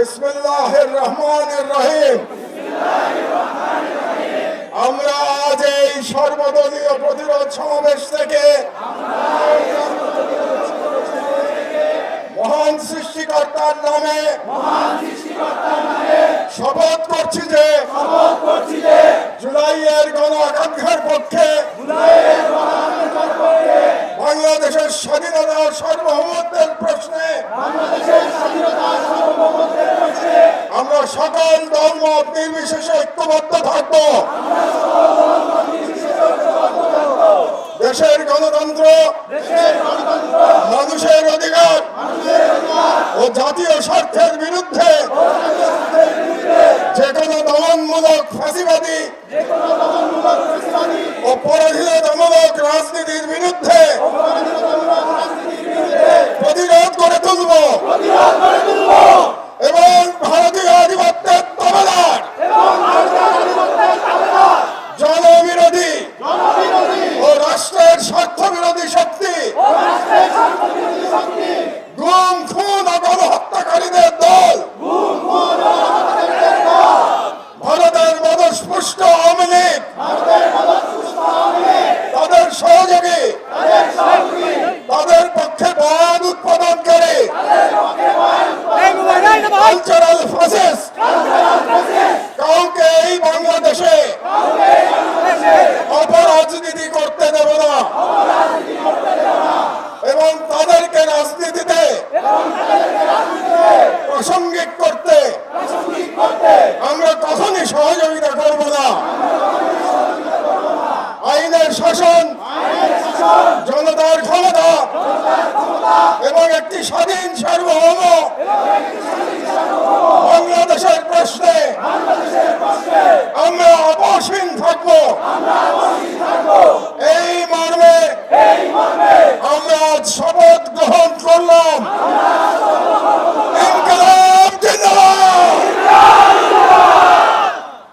বিসমিল্লাহির রহমানির রহিম। আমরা আজ এই সর্বদলীয় প্রতিরোধ সমাবেশ থেকে মহান সৃষ্টিকর্তার নামে শপথ করছি যে জুলাইয়ের গণ আকাঙ্ক্ষার পক্ষে বাংলাদেশের স্বাধীনতা ও সার্বভৌমত্বের প্রশ্নে আমরা সকল দলমত নির্বিশেষে ঐক্যবদ্ধ থাকব। দেশের গণতন্ত্র, মানুষের অধিকার ও জাতীয় স্বার্থের বিরুদ্ধে যে কোনো দমনমূলক ফাঁসিবাদী ও পরাধীনতামূলক রাজনীতির বিরুদ্ধে প্রতিরোধ করে তুলব এবং ভারতীয় আধিপত্যের দাবিদার জনবিরোধী ও রাষ্ট্রের স্বার্থ বিরোধী শক্তি গুম, খুন ও গণহত্যাকারীদের দল ভারতের মদস্পুষ্ট আওয়ামী লীগ, তাদের সহযোগী, তাদের পক্ষে বয়ান উৎপাদনকারী কালচারাল ফ্যাসিস্ট কাউকে এই বাংলাদেশে অপরাজনীতি করতে দেব না এবং তাদেরকে রাজনীতিতে প্রাসঙ্গিক করতে আমরা কখনই সহযোগিতা করব না। আইনের শাসন, জনতার ক্ষমতা এবং একটি স্বাধীন সার্বভৌম বাংলাদেশের প্রশ্নে আমরা আপোষহীন থাকব। এই মর্মে আমরা আজ শপথ